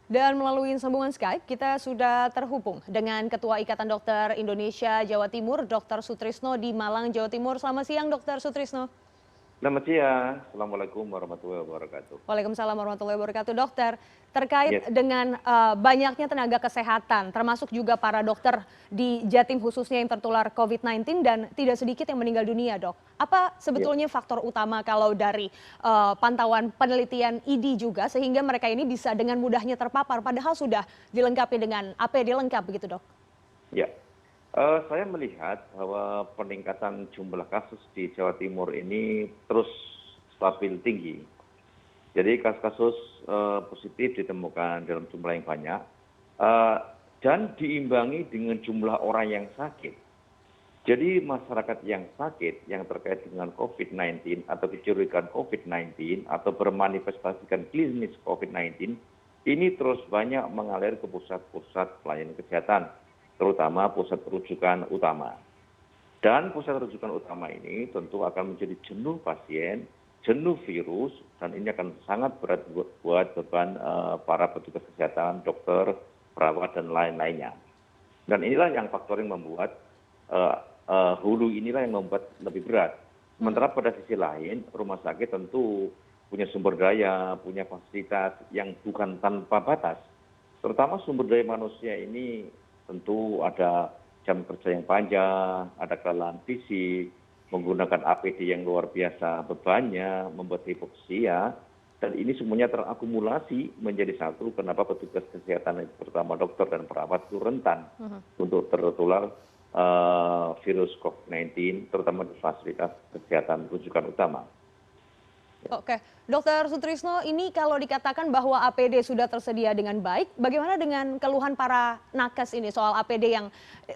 Dan melalui sambungan Skype, kita sudah terhubung dengan Ketua Ikatan Dokter Indonesia Jawa Timur, Dr. Sutrisno di Malang, Jawa Timur. Selamat siang, Dr. Sutrisno. Selamat siang. Assalamualaikum warahmatullahi wabarakatuh. Waalaikumsalam warahmatullahi wabarakatuh. Dokter, terkait Yes. dengan banyaknya tenaga kesehatan, termasuk juga para dokter di Jatim khususnya yang tertular COVID-19 dan tidak sedikit yang meninggal dunia, Dok. Apa Ya. sebetulnya faktor utama kalau dari pantauan penelitian ID juga sehingga mereka ini bisa dengan mudahnya terpapar padahal sudah dilengkapi dengan APD lengkap begitu, Dok? Ya. Saya melihat bahwa peningkatan jumlah kasus di Jawa Timur ini terus stabil tinggi. Jadi kasus-kasus positif ditemukan dalam jumlah yang banyak dan diimbangi dengan jumlah orang yang sakit. Jadi masyarakat yang sakit yang terkait dengan COVID-19 atau kecurigaan COVID-19 atau bermanifestasikan klinis COVID-19 ini terus banyak mengalir ke pusat-pusat pelayanan kesehatan, terutama pusat rujukan utama. Dan pusat rujukan utama ini tentu akan menjadi jenuh pasien, jenuh virus, dan ini akan sangat berat buat beban para petugas kesehatan, dokter, perawat, dan lain-lainnya. Dan inilah yang faktor yang membuat hulu inilah yang membuat lebih berat. Sementara pada sisi lain, rumah sakit tentu punya sumber daya, punya fasilitas yang bukan tanpa batas. Terutama sumber daya manusia ini tentu ada jam kerja yang panjang, ada kelelahan fisik, menggunakan APD yang luar biasa bebannya, membuat hipoksia, dan ini semuanya terakumulasi menjadi satu kenapa petugas kesehatan, terutama dokter dan perawat itu rentan untuk tertular virus COVID-19, terutama di fasilitas kesehatan rujukan utama. Oke, Dokter Sutrisno, ini kalau dikatakan bahwa APD sudah tersedia dengan baik, bagaimana dengan keluhan para nakes ini soal APD yang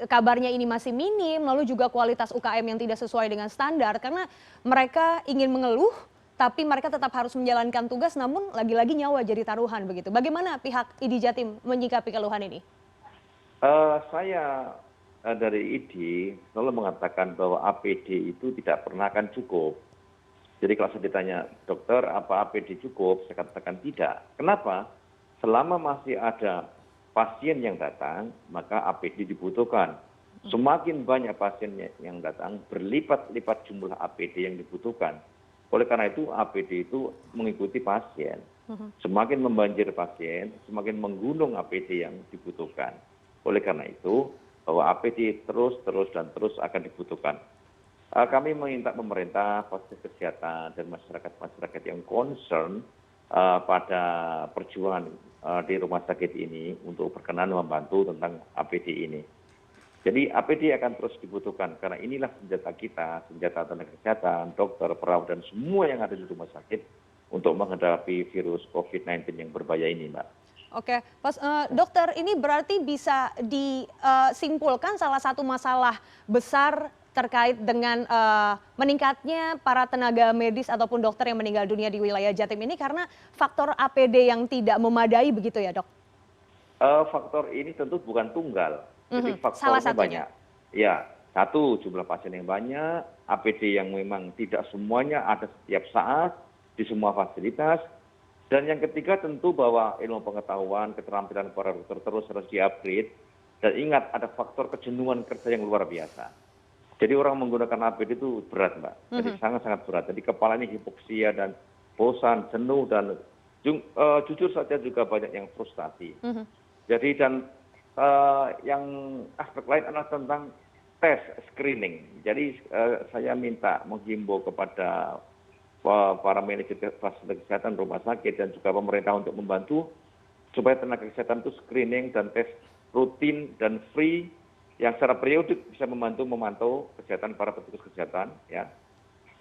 kabarnya ini masih minim, lalu juga kualitas UKM yang tidak sesuai dengan standar, karena mereka ingin mengeluh, tapi mereka tetap harus menjalankan tugas, namun lagi-lagi nyawa jadi taruhan begitu. Bagaimana pihak ID Jatim menyikapi keluhan ini? Saya dari ID selalu mengatakan bahwa APD itu tidak pernah akan cukup. Jadi kalau saya ditanya, dokter apa APD cukup? Saya katakan tidak. Kenapa? Selama masih ada pasien yang datang, maka APD dibutuhkan. Semakin banyak pasien yang datang, berlipat-lipat jumlah APD yang dibutuhkan. Oleh karena itu APD itu mengikuti pasien. Semakin membanjir pasien, semakin menggunung APD yang dibutuhkan. Oleh karena itu, bahwa APD terus akan dibutuhkan. Kami meminta pemerintah, fasilitas kesehatan, dan masyarakat yang concern pada perjuangan di rumah sakit ini untuk berkenan membantu tentang APD ini. Jadi APD akan terus dibutuhkan karena inilah senjata kita, senjata tenaga kesehatan, dokter, perawat, dan semua yang ada di rumah sakit untuk menghadapi virus COVID-19 yang berbahaya ini, Mbak. Oke, dokter, ini berarti bisa disimpulkan salah satu masalah besar terkait dengan meningkatnya para tenaga medis ataupun dokter yang meninggal dunia di wilayah Jatim ini karena faktor APD yang tidak memadai begitu ya, Dok? Faktor ini tentu bukan tunggal, jadi Salah faktornya satunya. banyak. Ya, satu, jumlah pasien yang banyak, APD yang memang tidak semuanya ada setiap saat di semua fasilitas, dan yang ketiga tentu bahwa ilmu pengetahuan, keterampilan para dokter terus harus di-upgrade, dan ingat ada faktor kejenuhan kerja yang luar biasa. Jadi orang menggunakan APD itu berat, Mbak. Jadi sangat-sangat berat. Jadi kepala ini hipoksia dan bosan, jenuh, dan jujur saja juga banyak yang frustasi. Jadi dan yang aspek lain adalah tentang tes screening. Jadi saya minta menghimbau kepada para manajer fasilitas kesehatan rumah sakit dan juga pemerintah untuk membantu supaya tenaga kesehatan itu screening dan tes rutin dan free yang secara periodik bisa memantau kesehatan para petugas kesehatan, ya.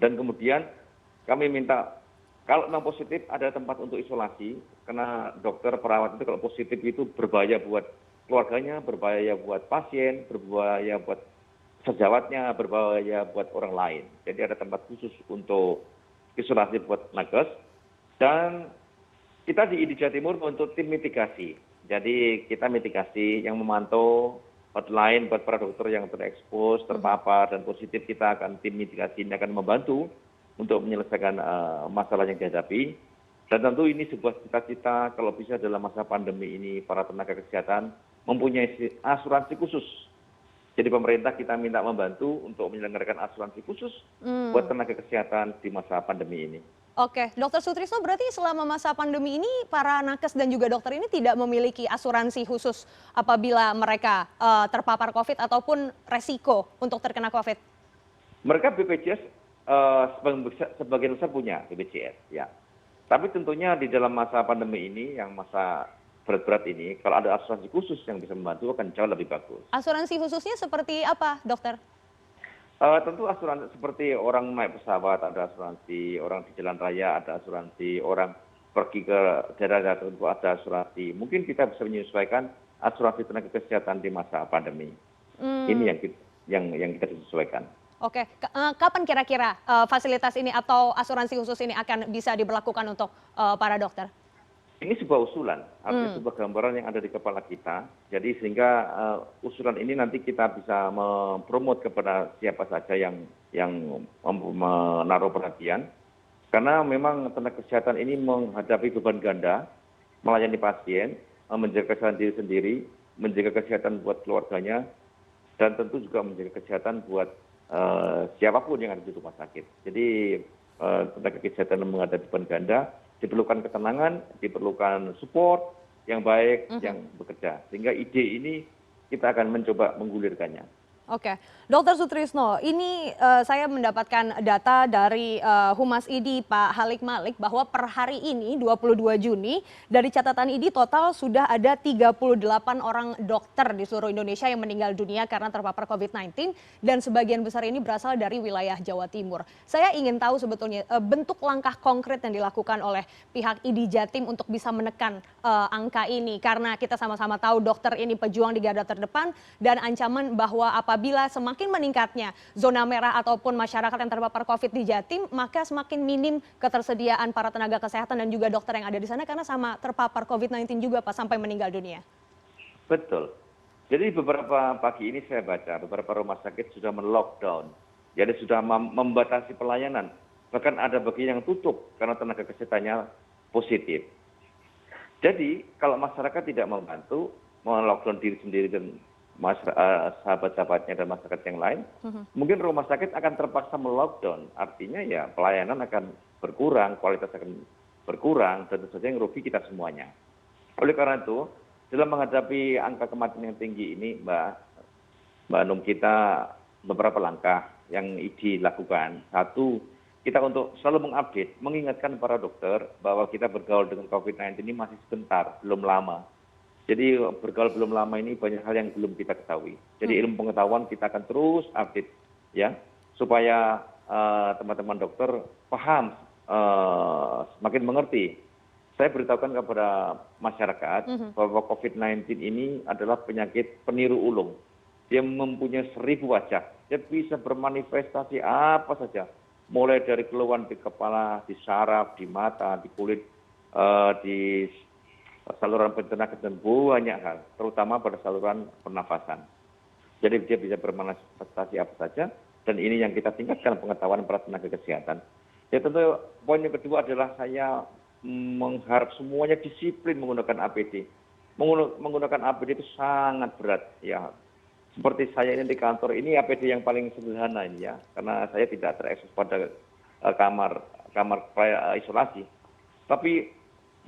Dan kemudian kami minta kalau memang positif ada tempat untuk isolasi karena dokter perawat itu kalau positif itu berbahaya buat keluarganya, berbahaya buat pasien, berbahaya buat sejawatnya, berbahaya buat orang lain. Jadi ada tempat khusus untuk isolasi buat nakes, dan kita di ID Jawa Timur untuk tim mitigasi. Jadi kita mitigasi yang memantau hotline buat para dokter yang terekspos, terpapar, dan positif. Kita akan tim mitigasi ini akan membantu untuk menyelesaikan masalah yang dihadapi. Dan tentu ini sebuah cita-cita kalau bisa dalam masa pandemi ini para tenaga kesehatan mempunyai asuransi khusus. Jadi pemerintah kita minta membantu untuk menyelenggarakan asuransi khusus buat Hmm. tenaga kesehatan di masa pandemi ini. Oke, Dokter Sutrisno berarti selama masa pandemi ini para nakes dan juga dokter ini tidak memiliki asuransi khusus apabila mereka terpapar COVID ataupun resiko untuk terkena COVID? Mereka BPJS sebagian besar punya BPJS, ya. Tapi tentunya di dalam masa pandemi ini, yang masa berat-berat ini, kalau ada asuransi khusus yang bisa membantu akan jauh lebih bagus. Asuransi khususnya seperti apa, dokter? Tentu asuransi seperti orang naik pesawat ada asuransi, orang di jalan raya ada asuransi, orang pergi ke daerah tertentu ada asuransi. Mungkin kita bisa menyesuaikan asuransi tenaga kesehatan di masa pandemi. Ini Hmm. yang kita sesuaikan. Oke, kapan kira-kira fasilitas ini atau asuransi khusus ini akan bisa diberlakukan untuk para dokter? Ini sebuah usulan, artinya Hmm. sebuah gambaran yang ada di kepala kita. Jadi sehingga usulan ini nanti kita bisa mempromot kepada siapa saja yang menaruh perhatian. Karena memang tenaga kesehatan ini menghadapi beban ganda, melayani pasien, menjaga kesehatan diri sendiri, menjaga kesehatan buat keluarganya, dan tentu juga menjaga kesehatan buat siapapun yang ada di rumah sakit. Jadi tenaga kesehatan menghadapi beban ganda, diperlukan ketenangan, diperlukan support yang baik, Mhm. yang bekerja. Sehingga ide ini kita akan mencoba menggulirkannya. Oke, Dokter Sutrisno, ini saya mendapatkan data dari Humas ID Pak Halik Malik bahwa per hari ini 22 Juni dari catatan ID total sudah ada 38 orang dokter di seluruh Indonesia yang meninggal dunia karena terpapar COVID-19 dan sebagian besar ini berasal dari wilayah Jawa Timur. Saya ingin tahu sebetulnya bentuk langkah konkret yang dilakukan oleh pihak ID Jatim untuk bisa menekan angka ini karena kita sama-sama tahu dokter ini pejuang di garda terdepan dan ancaman bahwa apabila semakin meningkatnya zona merah ataupun masyarakat yang terpapar COVID di Jatim, maka semakin minim ketersediaan para tenaga kesehatan dan juga dokter yang ada di sana karena sama terpapar COVID-19 juga Pak sampai meninggal dunia. Betul. Jadi beberapa pagi ini saya baca beberapa rumah sakit sudah men-lockdown. Jadi sudah membatasi pelayanan. Bahkan ada bagian yang tutup karena tenaga kesehatannya positif. Jadi kalau masyarakat tidak membantu melockdown diri sendiri dan sahabat-sahabatnya dan masyarakat yang lain, mungkin rumah sakit akan terpaksa melockdown. Artinya ya pelayanan akan berkurang, kualitas akan berkurang, dan tentu saja yang rugi kita semuanya. Oleh karena itu, dalam menghadapi angka kematian yang tinggi ini, Mbak Num, kita beberapa langkah yang dilakukan. Satu, kita untuk selalu mengupdate, mengingatkan para dokter bahwa kita bergaul dengan COVID-19 ini masih sebentar, belum lama. Jadi bergaul belum lama ini banyak hal yang belum kita ketahui. Jadi ilmu pengetahuan kita akan terus update, ya, supaya teman-teman dokter paham, semakin mengerti. Saya beritahukan kepada masyarakat bahwa COVID-19 ini adalah penyakit peniru ulung. Dia mempunyai 1000 wajah. Dia bisa bermanifestasi apa saja. Mulai dari keluhan di kepala, di saraf, di mata, di kulit, di saluran pencernaan dan banyak hal. Terutama pada saluran pernafasan. Jadi dia bisa bermanifestasi apa saja. Dan ini yang kita tingkatkan pengetahuan para tenaga kesehatan. Ya tentu poin yang kedua adalah saya mengharap semuanya disiplin menggunakan APD. Menggunakan APD itu sangat berat, ya. Seperti saya ini di kantor ini APD yang paling sederhana ini, ya, karena saya tidak terekspos pada kamar isolasi. Tapi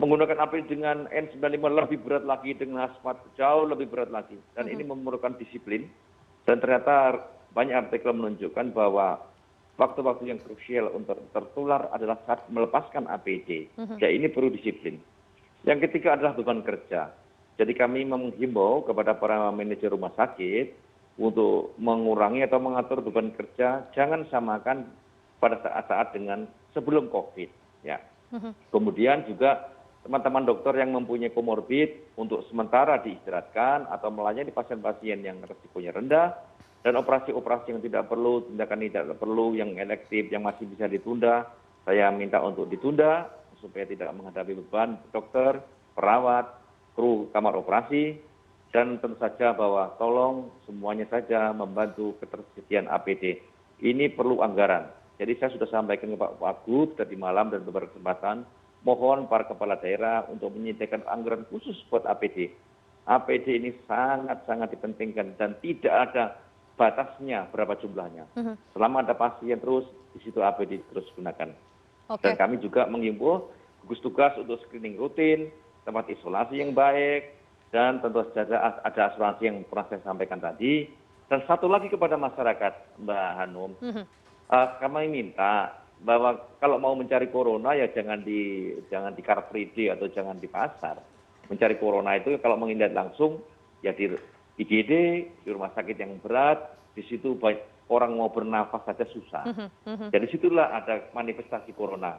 menggunakan APD dengan N95 lebih berat lagi, dengan hazmat jauh lebih berat lagi, dan ini memerlukan disiplin. Dan ternyata banyak artikel menunjukkan bahwa waktu-waktu yang krusial untuk tertular adalah saat melepaskan APD. Ya ini perlu disiplin. Yang ketiga adalah beban kerja. Jadi kami menghimbau kepada para manajer rumah sakit untuk mengurangi atau mengatur beban kerja, jangan samakan pada saat-saat dengan sebelum COVID. Ya. Kemudian juga teman-teman dokter yang mempunyai komorbid untuk sementara diistirahatkan atau melayani pasien-pasien yang risikonya rendah, dan operasi-operasi yang tidak perlu, tindakan tidak perlu, yang elektif, yang masih bisa ditunda, saya minta untuk ditunda supaya tidak menghadapi beban dokter, perawat, kru kamar operasi, dan tentu saja bahwa tolong semuanya saja membantu ketersediaan APD. Ini perlu anggaran. Jadi saya sudah sampaikan ke Pak Wagub tadi malam dan beberapa kesempatan mohon para kepala daerah untuk menyediakan anggaran khusus buat APD. APD ini sangat-sangat dipentingkan dan tidak ada batasnya berapa jumlahnya. Mhm. Selama ada pasien terus, di situ APD terus gunakan. Dan Oke. kami juga mengimbau gugus tugas untuk screening rutin, tempat isolasi yang baik, dan tentu saja ada asuransi yang pernah saya sampaikan tadi. Dan satu lagi kepada masyarakat, Mbak Hanum, Mhm. kami minta bahwa kalau mau mencari corona ya jangan di Car Free Day atau jangan di pasar. Mencari corona itu kalau menghindar langsung ya di IGD, di rumah sakit yang berat, di situ orang mau bernafas saja susah. Mhm. Mhm. Jadi situlah ada manifestasi corona.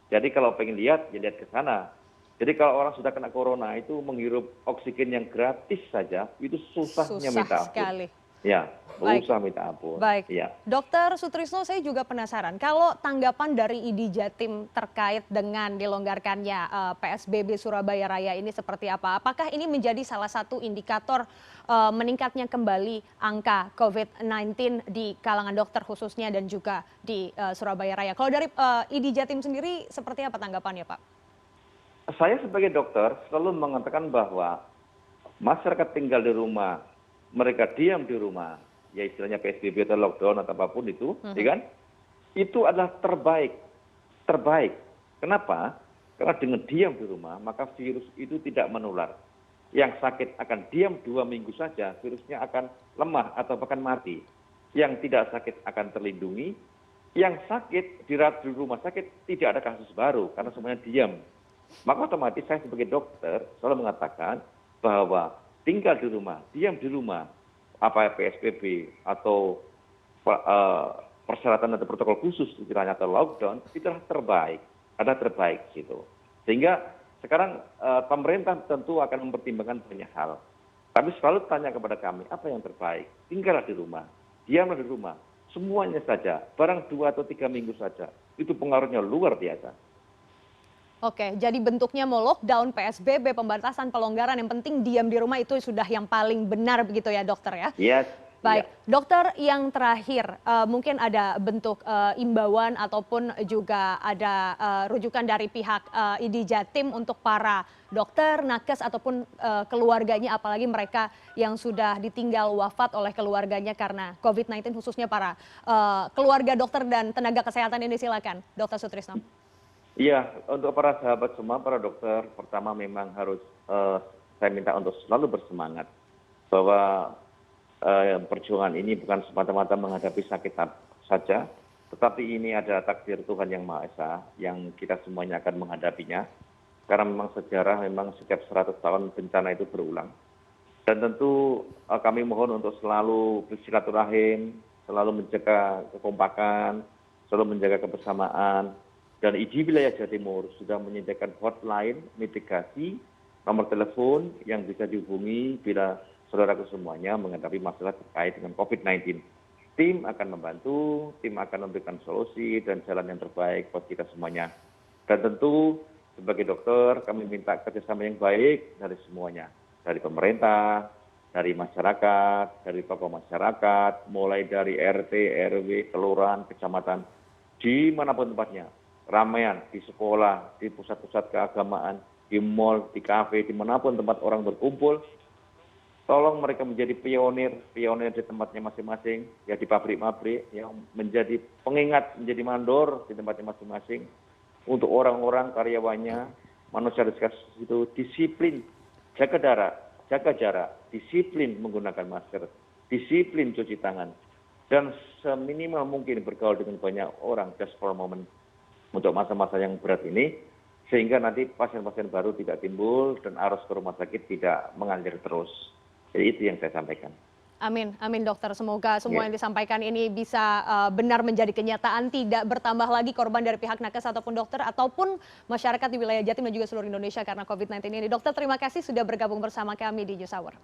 Jadi kalau pengen lihat, ya lihat ke sana. Jadi kalau orang sudah kena corona itu menghirup oksigen yang gratis saja, itu susahnya Susah minta ampun. sekali. Ya, Baik. susah minta ampun. Baik, Ya. Dokter Sutrisno, saya juga penasaran, kalau tanggapan dari ID Jatim terkait dengan dilonggarkannya PSBB Surabaya Raya ini seperti apa? Apakah ini menjadi salah satu indikator meningkatnya kembali angka COVID-19 di kalangan dokter khususnya dan juga di Surabaya Raya? Kalau dari ID Jatim sendiri seperti apa tanggapannya, Pak? Saya sebagai dokter selalu mengatakan bahwa masyarakat tinggal di rumah, mereka diam di rumah, ya istilahnya PSBB atau lockdown atau apapun itu, ya kan? Itu adalah terbaik. Terbaik. Kenapa? Karena dengan diam di rumah, maka virus itu tidak menular. Yang sakit akan diam 2 minggu saja, virusnya akan lemah atau bahkan mati. Yang tidak sakit akan terlindungi, yang sakit dirawat di rumah sakit tidak ada kasus baru karena semuanya diam. Maka otomatis saya sebagai dokter selalu mengatakan bahwa tinggal di rumah, diam di rumah, apa PSBB atau persyaratan atau protokol khusus istilahnya atau lockdown itu adalah terbaik, ada terbaik gitu. Sehingga sekarang pemerintah tentu akan mempertimbangkan banyak hal. Tapi selalu tanya kepada kami, apa yang terbaik? Tinggallah di rumah, diamlah di rumah, semuanya saja, barang 2 atau 3 minggu saja, itu pengaruhnya luar biasa. Oke, jadi bentuknya mau lockdown, PSBB, pembatasan, pelonggaran, yang penting diam di rumah itu sudah yang paling benar begitu ya dokter ya? Yes, iya. Baik, dokter yang terakhir, mungkin ada bentuk imbauan ataupun juga ada rujukan dari pihak ID Jatim untuk para dokter, nakes ataupun keluarganya, apalagi mereka yang sudah ditinggal wafat oleh keluarganya karena COVID-19 khususnya para keluarga dokter dan tenaga kesehatan ini, silakan Dokter Sutrisno. Iya, untuk para sahabat semua, para dokter, pertama memang harus saya minta untuk selalu bersemangat bahwa perjuangan ini bukan semata-mata menghadapi sakit saja, tetapi ini adalah takdir Tuhan Yang Maha Esa yang kita semuanya akan menghadapinya. Karena memang sejarah memang setiap 100 tahun bencana itu berulang. Dan tentu kami mohon untuk selalu bersilaturahim, selalu menjaga kekompakan, selalu menjaga kebersamaan. Dan ID wilayah Jawa Timur sudah menyediakan hotline mitigasi, nomor telepon yang bisa dihubungi bila saudaraku semuanya menghadapi masalah terkait dengan COVID-19. Tim akan membantu, tim akan memberikan solusi dan jalan yang terbaik buat kita semuanya. Dan tentu sebagai dokter kami minta kerjasama yang baik dari semuanya. Dari pemerintah, dari masyarakat, dari tokoh masyarakat, mulai dari RT, RW, kelurahan, kecamatan, dimanapun tempatnya. Ramaian di sekolah, di pusat-pusat keagamaan, di mal, di kafe, dimanapun tempat orang berkumpul, tolong mereka menjadi pionir di tempatnya masing-masing, ya di pabrik-pabrik, yang menjadi pengingat, menjadi mandor di tempatnya masing-masing, untuk orang-orang karyawannya, manusia di sekitar itu disiplin, jaga jarak, disiplin menggunakan masker, disiplin cuci tangan, dan seminimal mungkin bergaul dengan banyak orang just for a moment. Untuk masa-masa yang berat ini, sehingga nanti pasien-pasien baru tidak timbul dan arus ke rumah sakit tidak mengalir terus. Jadi itu yang saya sampaikan. Amin, amin dokter. Semoga semua Ya. yang disampaikan ini bisa benar menjadi kenyataan, tidak bertambah lagi korban dari pihak nakes ataupun dokter ataupun masyarakat di wilayah Jatim dan juga seluruh Indonesia karena COVID-19 ini. Dokter, terima kasih sudah bergabung bersama kami di News Hour.